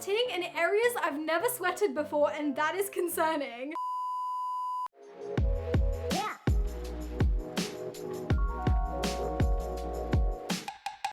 sweating in areas I've never sweated before, and that is concerning.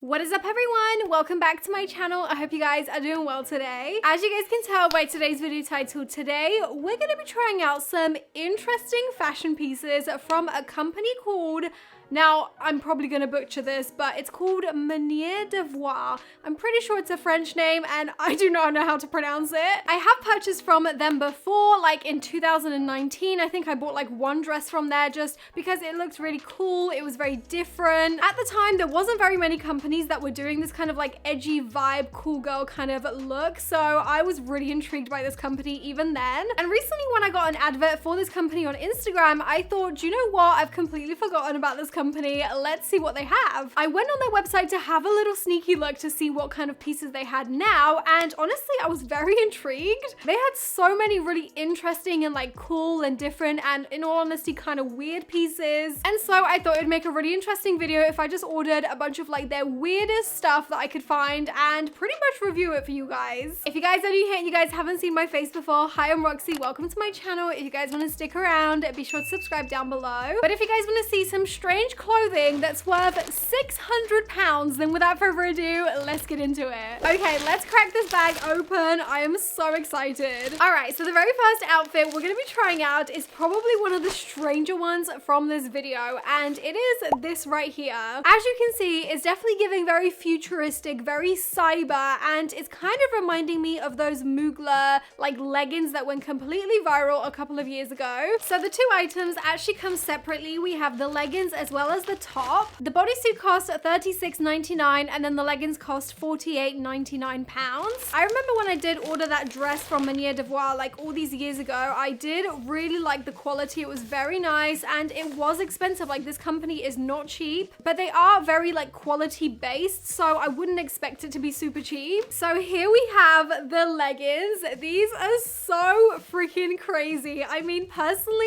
What is up, everyone? Welcome back to my channel. I hope you guys are doing well today. As you guys can tell by today's video title, today we're going to be trying out some interesting fashion pieces from a company called, now I'm probably going to butcher this, but it's called Manière de Voir. I'm pretty sure it's a French name and I do not know how to pronounce it. I have purchased from them before, like in 2019. I think I bought like one dress from there just because it looked really cool. It was very different. At the time, there wasn't very many companies that were doing this kind of like edgy vibe, cool girl kind of look. So I was really intrigued by this company even then. And recently when I got an advert for this company on Instagram, I thought, do you know what? I've completely forgotten about this company. Let's see what they have. I went on their website to have a little sneaky look to see what kind of pieces they had now. And honestly, I was very intrigued. They had so many really interesting and like cool and different and in all honesty, kind of weird pieces. And so I thought it'd make a really interesting video if I just ordered a bunch of like their weirdest stuff that I could find and pretty much review it for you guys. If you guys are new here and you guys haven't seen my face before, hi, I'm Roxy. Welcome to my channel. If you guys want to stick around, be sure to subscribe down below. But if you guys want to see some strange clothing that's worth £600, then without further ado, let's get into it. Okay, let's crack this bag open. I am so excited. All right, so the very first outfit we're going to be trying out is probably one of the stranger ones from this video, and it is this right here. As you can see, it's definitely giving very futuristic, very cyber, and it's kind of reminding me of those Mugler like leggings that went completely viral a couple of years ago. So the two items actually come separately. We have the leggings as well as the top. The bodysuit cost $36.99 and then the leggings cost £48.99. I remember when I did order that dress from Manière de Voir like all these years ago, I did really like the quality. It was very nice and it was expensive. Like, this company is not cheap, but they are very like quality based, so I wouldn't expect it to be super cheap. So here we have the leggings. These are so freaking crazy. I mean, personally,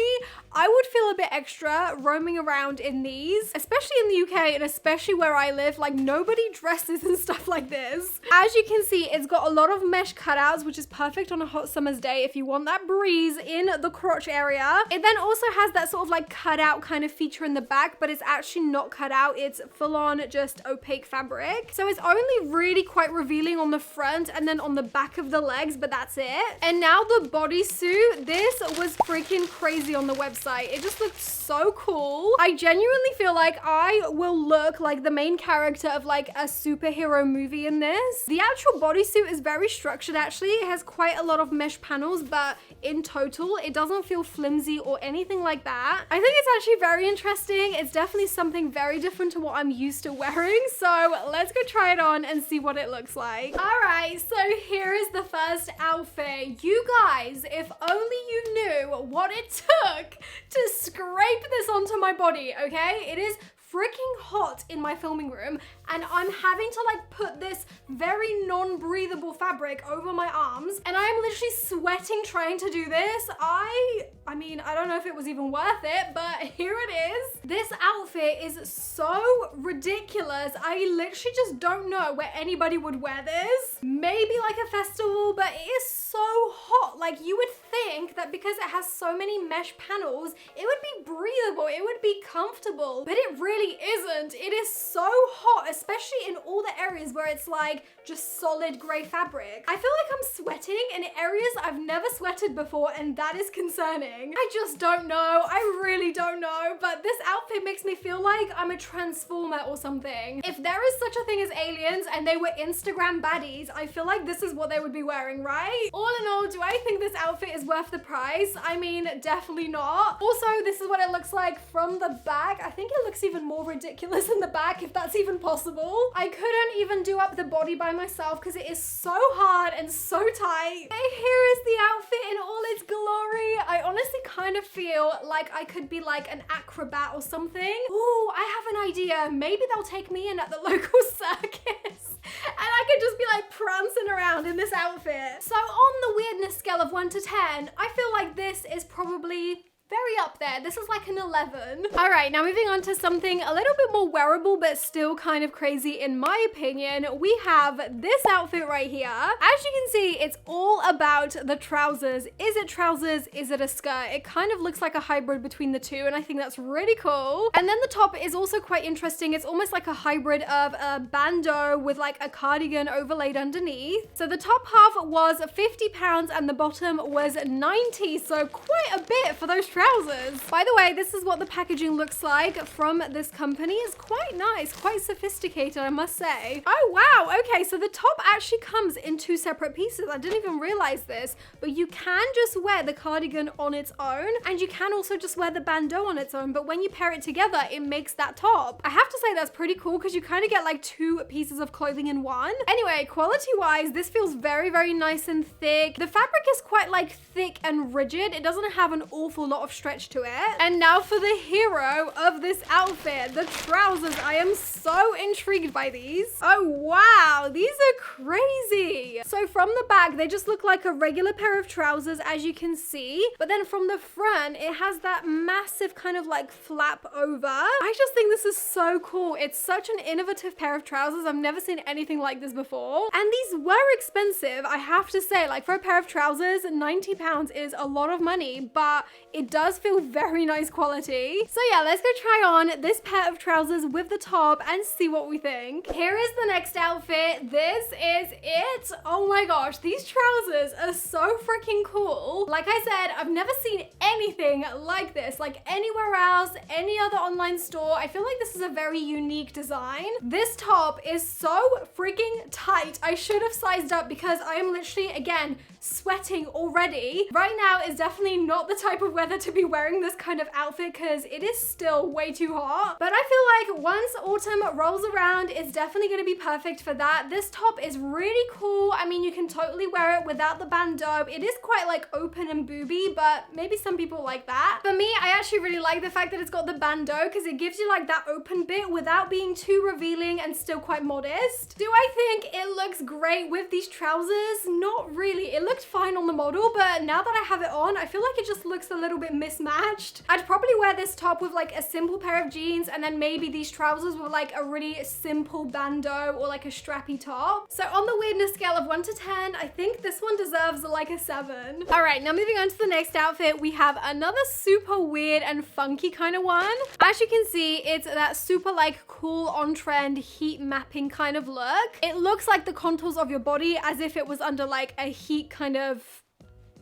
I would feel a bit extra roaming around in these, especially in the UK and especially where I live. Like, nobody dresses in stuff like this. As you can see, it's got a lot of mesh cutouts, which is perfect on a hot summer's day if you want that breeze in the crotch area. It then also has that sort of like cutout kind of feature in the back, but it's actually not cut out. It's full on just opaque fabric. So it's only really quite revealing on the front and then on the back of the legs, but that's it. And now the bodysuit, this was freaking crazy on the website. It just looked so cool. I genuinely feel like I will look like the main character of like a superhero movie in this. The actual bodysuit is very structured actually. It has quite a lot of mesh panels, but in total, it doesn't feel flimsy or anything like that. I think it's actually very interesting. It's definitely something very different to what I'm used to wearing. So let's go try it on and see what it looks like. All right, so here is the first outfit. You guys, if only you knew what it took to scrape this onto my body, okay? It is freaking hot in my filming room and I'm having to like put this very non-breathable fabric over my arms and I am literally sweating trying to do this. I mean, I don't know if it was even worth it, but here it is. This outfit is so ridiculous. I literally just don't know where anybody would wear this. Maybe like a festival, but it is so hot. Like, you would think that because it has so many mesh panels, it would be breathable, it would be comfortable, but it really isn't. It is so hot, especially in all the areas where it's like just solid gray fabric. I feel like I'm sweating in areas I've never sweated before, and that is concerning. I just don't know. I really don't know, but this outfit makes me feel like I'm a transformer or something. If there is such a thing as aliens and they were Instagram baddies, I feel like this is what they would be wearing, right? All in all, do I think this outfit is worth the price? I mean, definitely not. Also, this is what it looks like from the back. I think it looks even more ridiculous in the back, if that's even possible. I couldn't even do up the body by myself because it is so hard and so tight. And here is the outfit in all its glory. I honestly kind of feel like I could be like an acrobat or something. Ooh, I have an idea. Maybe they'll take me in at the local circus and I could just be like prancing around in this outfit. So on the weirdness scale of 1 to 10, I feel like this is probably very up there. This is like an 11. All right, now moving on to something a little bit more wearable, but still kind of crazy in my opinion. We have this outfit right here. As you can see, it's all about the trousers. Is it trousers? Is it a skirt? It kind of looks like a hybrid between the two, and I think that's really cool. And then the top is also quite interesting. It's almost like a hybrid of a bandeau with like a cardigan overlaid underneath. So the top half was £50 and the bottom was 90, so quite a bit for those trousers. By the way, this is what the packaging looks like from this company. It's quite nice, quite sophisticated, I must say. Oh wow, okay, so the top actually comes in two separate pieces. I didn't even realize this, but you can just wear the cardigan on its own, and you can also just wear the bandeau on its own, but when you pair it together, it makes that top. I have to say that's pretty cool because you kind of get like two pieces of clothing in one. Anyway, quality-wise, this feels very, very nice and thick. The fabric is quite like thick and rigid. It doesn't have an awful lot of stretch to it. And now for the hero of this outfit, the trousers. I am so intrigued by these. Oh wow, these are crazy. So from the back, they just look like a regular pair of trousers, as you can see, but then from the front, it has that massive kind of like flap over. I just think this is so cool. It's such an innovative pair of trousers. I've never seen anything like this before, and these were expensive, I have to say. Like, for a pair of trousers, £90 is a lot of money, but it does feel very nice quality. So yeah, let's go try on this pair of trousers with the top and see what we think. Here is the next outfit. This is it. Oh my gosh, these trousers are so freaking cool. Like I said, I've never seen anything like this, like anywhere else, any other online store. I feel like this is a very unique design. This top is so freaking tight. I should have sized up because I am literally, again, sweating already. Right now is definitely not the type of weather to be wearing this kind of outfit because it is still way too hot. But I feel like once autumn rolls around, it's definitely going to be perfect for that. This top is really cool. I mean, you can totally wear it without the bandeau. It is quite like open and booby, but maybe some people like that. For me, I actually really like the fact that it's got the bandeau because it gives you like that open bit without being too revealing and still quite modest. Do I think it looks great with these trousers? Not really. It looked fine on the model, but now that I have it on, I feel like it just looks a little bit mismatched. I'd probably wear this top with like a simple pair of jeans and then maybe these trousers with like a really simple bandeau or like a strappy top. So on the weirdness scale of 1 to 10, I think this one deserves like a 7. All right, now moving on to the next outfit, we have another super weird and funky kind of one. As you can see, it's that super like cool on trend heat mapping kind of look. It looks like the contours of your body as if it was under like a heat kind of,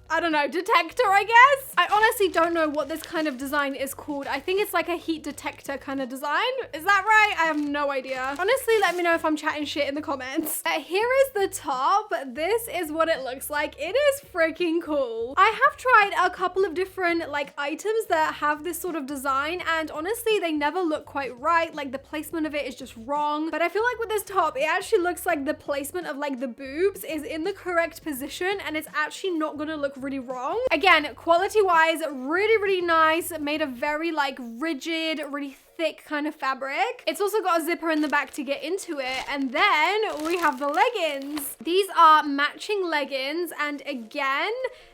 I don't know, detector, I guess? I honestly don't know what this kind of design is called. I think it's like a heat detector kind of design. Is that right? I have no idea. Honestly, let me know if I'm chatting shit in the comments. Here is the top. This is what it looks like. It is freaking cool. I have tried a couple of different like items that have this sort of design, and honestly, they never look quite right. Like the placement of it is just wrong. But I feel like with this top, it actually looks like the placement of like the boobs is in the correct position, and it's actually not gonna look really wrong. Again, quality wise, really, really nice. Made of very like rigid, really thick kind of fabric. It's also got a zipper in the back to get into it. And then we have the leggings. These are matching leggings, and again,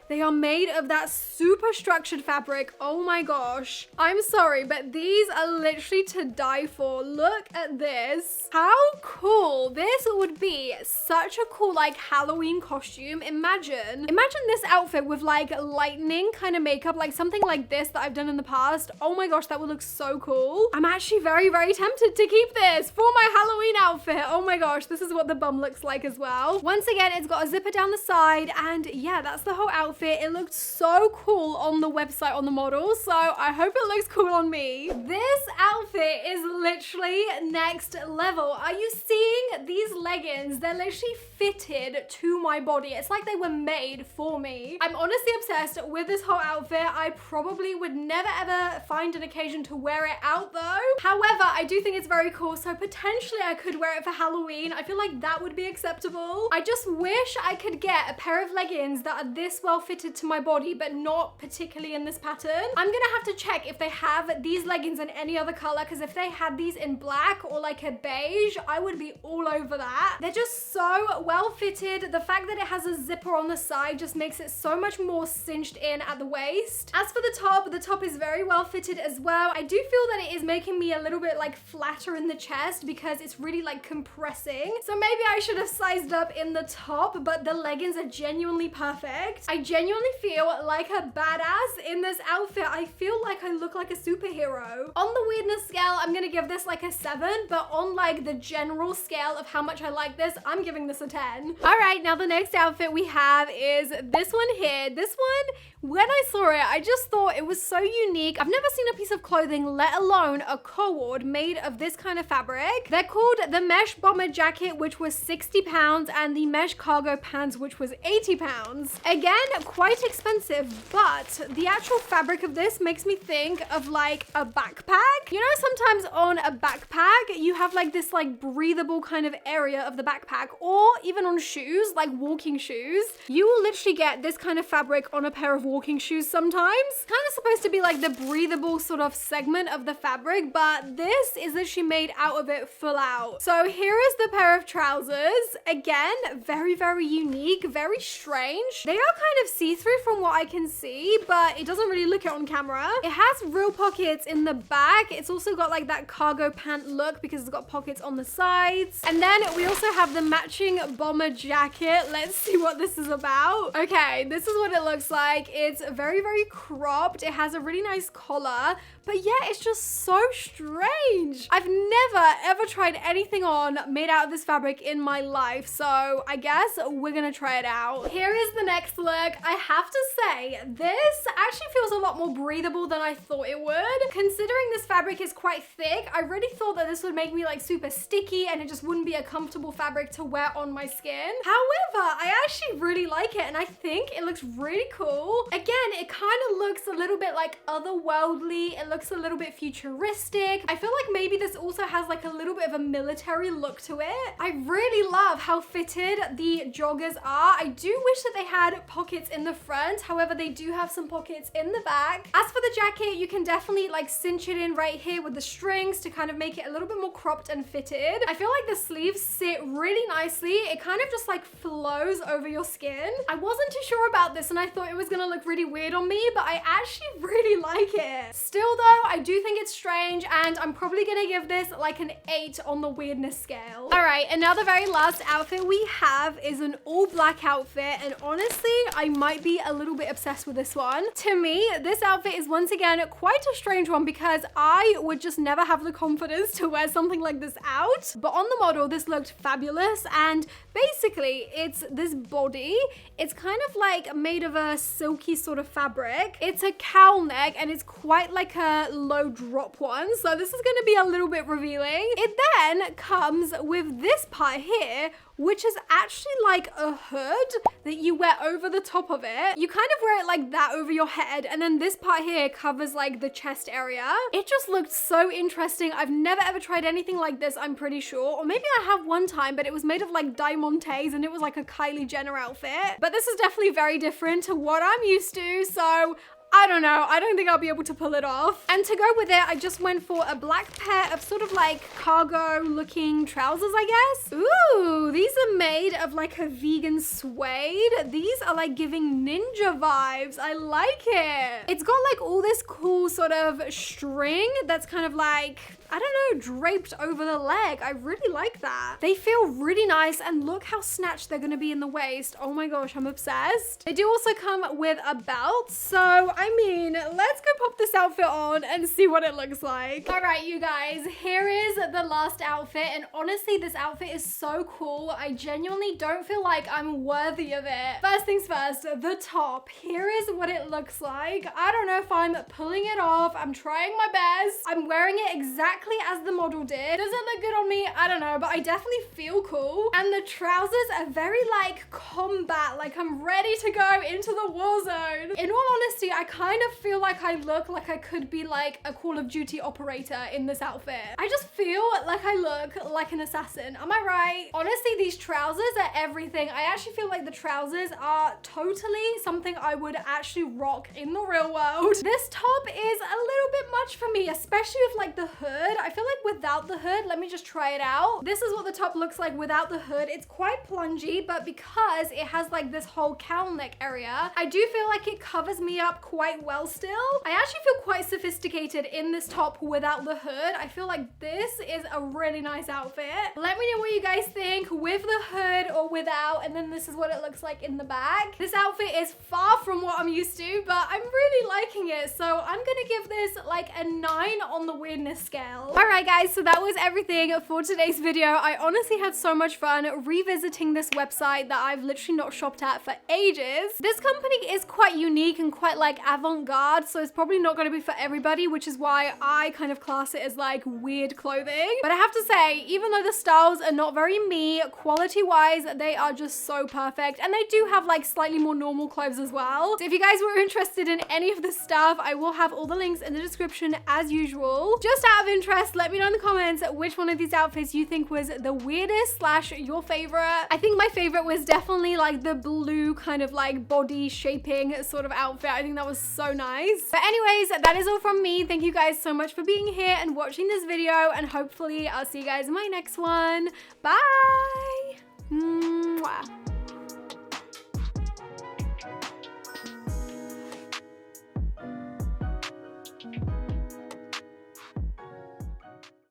they are made of that super structured fabric. Oh my gosh. I'm sorry, but these are literally to die for. Look at this. How cool. This would be such a cool like Halloween costume. Imagine this outfit with like lightning kind of makeup, like something like this that I've done in the past. Oh my gosh, that would look so cool. I'm actually very, very tempted to keep this for my Halloween outfit. Oh my gosh, this is what the bum looks like as well. Once again, it's got a zipper down the side, and yeah, that's the whole outfit. It looked so cool on the website on the model, so I hope it looks cool on me. This outfit is literally next level. Are you seeing these leggings? They're literally fitted to my body. It's like they were made for me. I'm honestly obsessed with this whole outfit. I probably would never ever find an occasion to wear it out though, though. However, I do think it's very cool, so potentially I could wear it for Halloween. I feel like that would be acceptable. I just wish I could get a pair of leggings that are this well fitted to my body, but not particularly in this pattern. I'm gonna have to check if they have these leggings in any other color, because if they had these in black or like a beige, I would be all over that. They're just so well fitted. The fact that it has a zipper on the side just makes it so much more cinched in at the waist. As for the top is very well fitted as well. I do feel that it is making me a little bit like flatter in the chest because it's really like compressing. So maybe I should have sized up in the top, but the leggings are genuinely perfect. I genuinely feel like a badass in this outfit. I feel like I look like a superhero. On the weirdness scale, I'm gonna give this like a 7, but on like the general scale of how much I like this, I'm giving this a 10. All right, now the next outfit we have is this one here. This one, when I saw it, I just thought it was so unique. I've never seen a piece of clothing, let alone a cord made of this kind of fabric. They're called the mesh bomber jacket, which was 60 pounds, and the mesh cargo pants, which was 80 pounds. Again, quite expensive, but the actual fabric of this makes me think of like a backpack. You know, sometimes on a backpack, you have like this like breathable kind of area of the backpack, or even on shoes, like walking shoes. You will literally get this kind of fabric on a pair of walking shoes sometimes. Kind of supposed to be like the breathable sort of segment of the fabric, but this is literally made out of it full out. So here is the pair of trousers. Again, very, very unique, very strange. They are kind of see-through from what I can see, but it doesn't really look it on camera. It has real pockets in the back. It's also got like that cargo pant look because it's got pockets on the sides. And then we also have the matching bomber jacket. Let's see what this is about. Okay, this is what it looks like. It's very, very cropped. It has a really nice collar, but yeah, it's just so strange. I've never ever tried anything on made out of this fabric in my life, so I guess we're gonna try it out. Here is the next look. I have to say, this actually feels a lot more breathable than I thought it would. Considering this fabric is quite thick, I really thought that this would make me like super sticky and it just wouldn't be a comfortable fabric to wear on my skin. However, I actually really like it and I think it looks really cool. Again, it kind of looks a little bit like otherworldly. It looks a little bit futuristic. I feel like maybe this also has like a little bit of a military look to it. I really love how fitted the joggers are. I do wish that they had pockets in the front. However, they do have some pockets in the back. As for the jacket, you can definitely like cinch it in right here with the strings to kind of make it a little bit more cropped and fitted. I feel like the sleeves sit really nicely. It kind of just like flows over your skin. I wasn't too sure about this and I thought it was gonna look really weird on me, but I actually really like it. Still though, I do think it's strange and I'm probably gonna give this like an 8 on the weirdness scale. All right, and now the very last outfit we have is an all black outfit, and honestly, I might be a little bit obsessed with this one. To me, this outfit is once again quite a strange one because I would just never have the confidence to wear something like this out. But on the model, this looked fabulous, and basically it's this body. It's kind of like made of a silky sort of fabric. It's a cowl neck and it's quite like a low drop one. So this is gonna be a little bit revealing. It then comes with this part here, which is actually like a hood that you wear over the top of it. You kind of wear it like that over your head, and then this part here covers like the chest area. It just looked so interesting. I've never ever tried anything like this, I'm pretty sure. Or maybe I have one time, but it was made of like diamantes and it was like a Kylie Jenner outfit. But this is definitely very different to what I'm used to, so I don't know. I don't think I'll be able to pull it off. And to go with it, I just went for a black pair of sort of like cargo looking trousers, I guess. Ooh, these are made of like a vegan suede. These are like giving ninja vibes. I like it. It's got like all this cool sort of string that's kind of like, I don't know, draped over the leg. I really like that. They feel really nice, and look how snatched they're gonna be in the waist. Oh my gosh, I'm obsessed. They do also come with a belt, so I mean, let's go pop this outfit on and see what it looks like. All right, you guys, here is the last outfit, and honestly, this outfit is so cool. I genuinely don't feel like I'm worthy of it. First things first, the top. Here is what it looks like. I don't know if I'm pulling it off. I'm trying my best. I'm wearing it exactly exactly as the model did. Does it look good on me? I don't know, but I definitely feel cool. And the trousers are very like combat, like I'm ready to go into the war zone. In all honesty, I kind of feel like I look like I could be like a Call of Duty operator in this outfit. I just feel like I look like an assassin. Am I right? Honestly, these trousers are everything. I actually feel like the trousers are totally something I would actually rock in the real world. This top is a little bit much for me, especially with like the hood. I feel like without the hood, let me just try it out. This is what the top looks like without the hood. It's quite plungy, but because it has like this whole cowl neck area, I do feel like it covers me up quite well still. I actually feel quite sophisticated in this top without the hood. I feel like this is a really nice outfit. Let me know what you guys think with the hood or without, and then this is what it looks like in the back. This outfit is far from what I'm used to, but I'm really liking it, so I'm gonna give this like a 9 on the weirdness scale. All right guys, so that was everything for today's video. I honestly had so much fun revisiting this website that I've literally not shopped at for ages. This company is quite unique and quite like avant-garde, so it's probably not going to be for everybody, which is why I kind of class it as like weird clothing. But I have to say, even though the styles are not very me, quality-wise, they are just so perfect, and they do have like slightly more normal clothes as well. So if you guys were interested in any of this stuff, I will have all the links in the description as usual. Just out of interest, let me know in the comments which one of these outfits you think was the weirdest slash your favorite. I think my favorite was definitely like the blue kind of like body shaping sort of outfit. I think that was so nice. But anyways, that is all from me. Thank you guys so much for being here and watching this video, and hopefully I'll see you guys in my next one. Bye! Mwah.